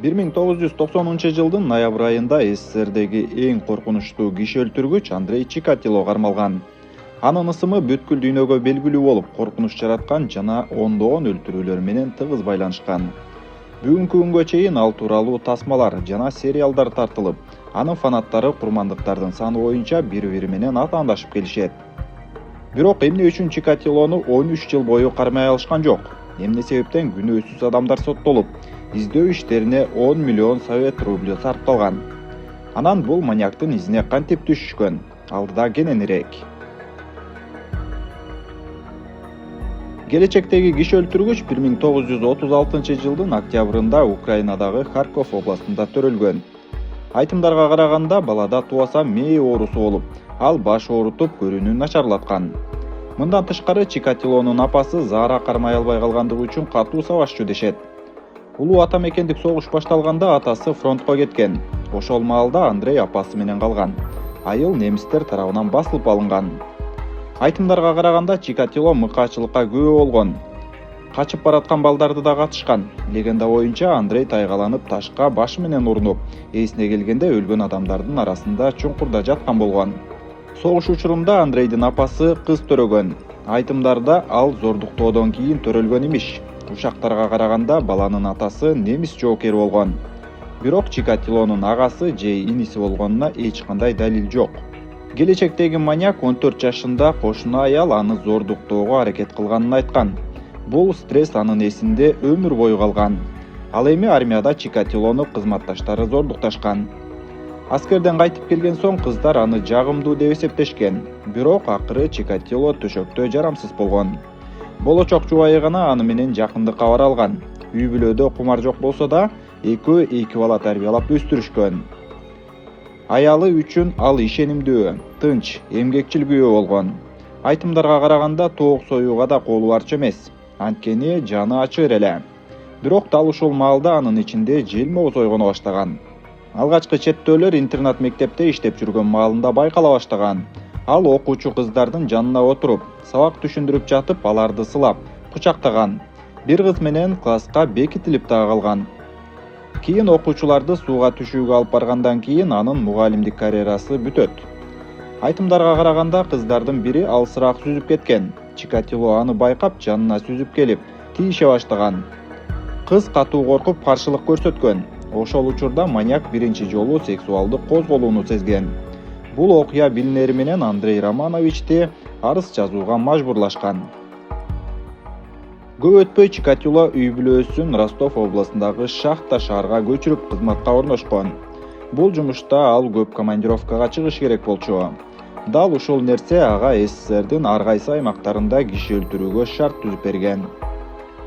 1990-жылдын ноябрь айында СССРдеги эң коркунучтуу киши өлтүргүч Андрей Чикатило кармалган. Анын ысымы бүткүл дүйнөгө белгилүү болуп, коркунуч жараткан жана ондогон өлтүрүүлөр менен тыгыз байланышкан. Бүгүнкү күнгө чейин ал тууралуу тасмалар жана сериалдар тартылып, анын фанаттары курмандыктардын саны боюнча бири-бири менен атаандашып келишет. Бирок эмне үчүн Чикатилону 13 жыл бою кармай алышкан жок? Эмне себептен күнөөсүз адамдар соттолуп, издөө иштерине 10 миллион совет рубль сарпталган. Анан бул маньяктын изине кантип түшүшкөн? Алдыда кененирээк. Келечектеги киши өлтүргүч 1936 жылдын октябрында Украинадагы Харьков областында төрөлгөн. Айтымдарга караганда балада тубаса мээ оорусу болуп, ал баш оорутуп, көрүүнү начарлаткан. Мындан тышкары Чикатилонун апасы Зара кармай албай калгандыгы үчүн катуу сабашчу дешет. Улуу ата мекендик согуш башталганда атасы фронтко кеткен. Ошол маалда Андрей апасы менен калган. Айыл немистер тарабынан басылып алынган. Айтымдарга караганда Чикатило мыкаачылыкка күбө болгон. Качып бараткан балдарды да катышкан. Легенда боюнча Андрей тайгаланып ташка башы менен урунуп, эсине келгенде өлгөн адамдардын арасында чуңкурда жаткан болгон. Согуш учурунда Андрейдин апасы кыз төрөгөн. Айтымдарда ал зордуктоодон кийин төрөлгөн имиш. Ушактарга караганда баланын атасы немис жоокери болгон. Бирок Чикатилонун агасы же иниси болгонуна эч кандай далил жок. Келечектеги маньяк 14 жашында кошуна аял аны зордуктоого аракет кылганын айткан. Бул стресс анын эсинде өмүр бою калган. Ал эми армияда Чикатилону кызматташтары зордукташкан. Аскерден кайтып келген соң кыздар аны жагымдуу деп эсептешкен. Бирок акыры Чикатило төшөктө жарамсыз болгон. Болочок жубайы гана аны менен жакындыкка бара алган. Үй бүлөдө кумар жок болсо да, экөө 2 бала тарбиялап өстүрүшкөн. Аялы үчүн ал ишенимдүү, тынч, эмгекчил күйөө болгон. Айтымдарга караганда тоок союуга да колу барчу эмес. Анткени жаны ачыр эле. Бирок дал ушул маалда анын ичинде желмоз ойгоно баштаган. Алгачкы четтөөлөр интернат мектепте иштеп жүргөн маалында байкала баштаган. Ал окуучу кыздардын жанына отуруп, сабак түшүндүрүп жатып, аларды сылап, кучактаган. Бир кыз менен класска бекитилип дагы калган. Кийин окуучуларды сууга түшүүгө алып баргандан кийин анын мугалимдик карьерасы бүтөт. Айтымдарга караганда кыздардын бири алсыраак сүзүп кеткен. Чикатило аны байкап, жанына сүзүп келип, тийише баштаган. Кыз катуу коркуп, каршылык көрсөткөн. Ошол учурда маньяк биринчи жолу сексуалдык козголууну сезген. Бул окуя билинери менен Андрей Романовичти арыз жазууга мажбурлашкан. Көп өтпөй Чикатило үй бүлөсүн Ростов областындагы Шахта шаарга көчүрүп кызматка орношкон. Бул жумушта ал көп командировкага чыгыш керек болчу. Дал ушул нерсе ага СССРдин ар кайсы аймактарында киши өлтүрүүгө шарт түзүп берген.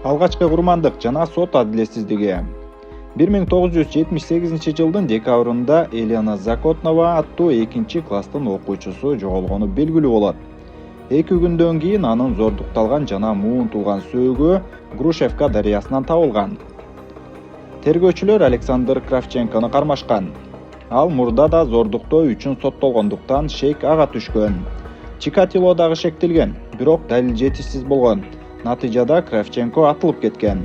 Алгачкы курмандык жана сот адилетсиздиги. 1978 жылдын декабрында Елена Закотнова аттуу 2-класстын окуучусу жоголгону белгилүү болот. 2 күндөн кийин анын зордукталган жана муунтулган сөөгү Грушевка дарыясынан табылган. Тергөөчүлөр Александр Кравченкону кармашкан. Ал мурда да зордуктоо үчүн соттолгондуктан шек ага түшкөн. Чикатило дагы шектелген, бирок далил жетишсиз болгон. Натыйжада Кравченко атылып кеткен.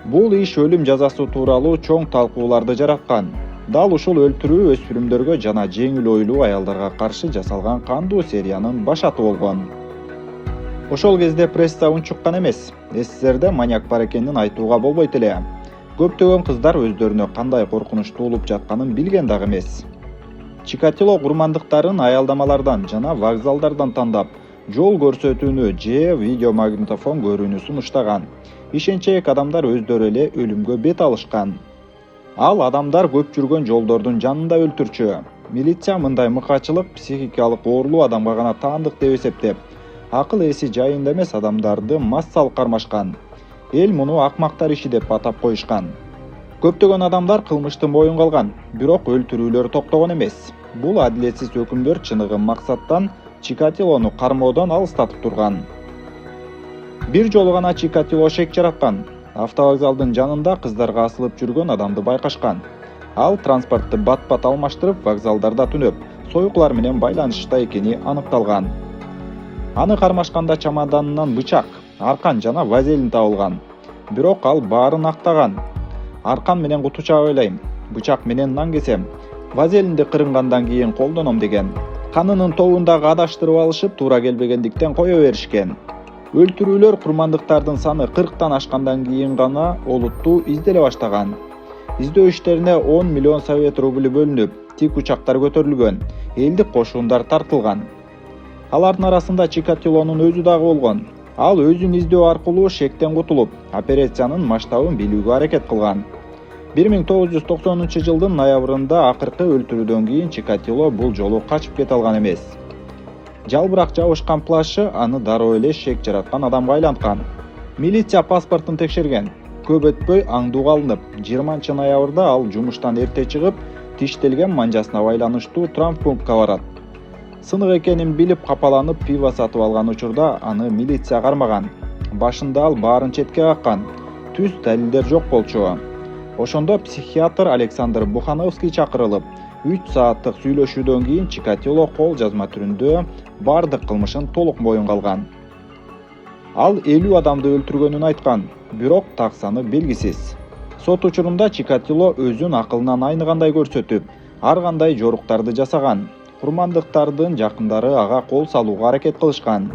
Бул иш өлүм жазасы тууралуу чоң талкууларды жараткан. Дал ушул өлтүрүү өспүрүмдөргө жана жеңил ойлуу аялдарга каршы жасалган кандуу сериянын башаты болгон. Ошол кезде пресса унчуккан эмес. СССРде маньяк бар экенин айтууга болбойт эле. Көптөгөн кыздар өздөрүнө кандай коркунучтуу болуп жатканын билген дагы эмес. Чикатило курмандыктарын аялдамалардан жана вокзалдардан тандап, жол көрсөтүүнү же видеомагнитофон көрүүнү сунуштаган. Ишенчээк адамдар өздөрү эле өлүмгө бет алышкан. Ал адамдар көп жүргөн жолдордун жанында өлтүрчү. Милиция мындай мыкаачылык психикалык оорулуу адамга гана таандык деп эсептеп, акыл эси жайында эмес адамдарды массалык кармашкан. Эл муну акмактар иши деп атап коюшкан. Көптөгөн адамдар кылмыштын боюн калган, бирок өлтүрүүлөр токтогон эмес. Бул адилетсиз өкүмдөр чыныгы максаттан Чикатилону кармоодон алыстатып турган. Бир жолу гана Чикатило шек жараткан. Автовокзалдын жанында кыздарга асылып жүргөн адамды байкашкан. Ал транспортты бат-бат алмаштырып, вокзалдарда түнөп, союклар менен байланышта экени аныкталган. Аны кармашканда чамаданынан бычак, аркан жана вазелин табылган. Бирок ал баарын актаган. Аркан менен куту чаап ойлойм, бычак менен нан кесем, вазелинди кырынгандан кийин колдоном деген. Канынын тобун дагы адаштырып алышып, туура келбегендиктен кое беришкен. Өлтүрүүлөр курмандыктардын саны 40тан ашкандан кийин гана олуттуу изделе баштаган. Издөө иштерине 10 миллион совет рубль бөлүнүп, тик учактар көтөрүлгөн, элдик кошундар тартылган. Алардын арасында Чикатилонун өзү дагы болгон. Ал өзүн издөө аркылуу шектен кутулуп, операциянын масштабын билүүгө аракет кылган. 1990-жылдын ноябрында акыркы өлтүрүүдөн кийин Чикатило бул жолу качып кете алган эмес. Жалбырак жабышкан плашы аны дароо эле шек жараткан адамга айланткан. Милиция паспортун текшерген. Көп өтпөй аңдууга алынып, 20-ноябрда ал жумуштан эрте чыгып, тиштелген манжасына байланыштуу травмпунктка барат. Сынык экенин билип капаланып пиво сатып алган учурда аны милиция кармаган. Башында ал баарын четке каккан. Түз далилдер жок болчу. Ошондо психиатр Александр Бухановский чакырылып, 3 сааттык сүйлөшүүдөн кийин Чикатило кол жазма түрүндө бардык кылмышын толук моюнга алган. Ал 50 адамды өлтүргөнүн айткан, бирок так саны белгисиз. Сот учурунда Чикатило өзүн акылынан айныгандай көрсөтүп, ар кандай жоруктарды жасаган. Курмандыктардын жакындары ага кол салууга аракет кылышкан.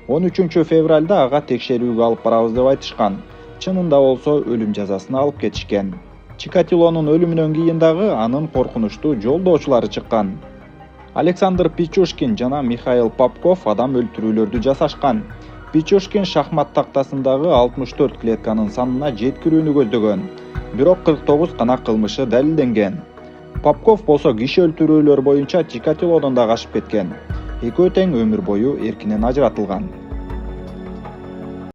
13 февралда ага текшерүүгө алып барабыз деп айтышкан. Чынында болсо өлүм жазасына алып кетишкен. Чикатилонун өлүмүнөн кийин дагы анын коркунучтуу жолдоочулары чыккан. Александр Пичушкин жана Михаил Попков адам өлтүрүүлөрдү жасашкан. Пичушкин шахмат тактасындагы 64 клетканын санына жеткирүүнү көздөгөн, бирок 49 гана кылмышы далилденген. Попков болсо киши өлтүрүүлөр боюнча Чикатилодон да качып кеткен. Экөө тең өмүр бою эркинен ажыратылган.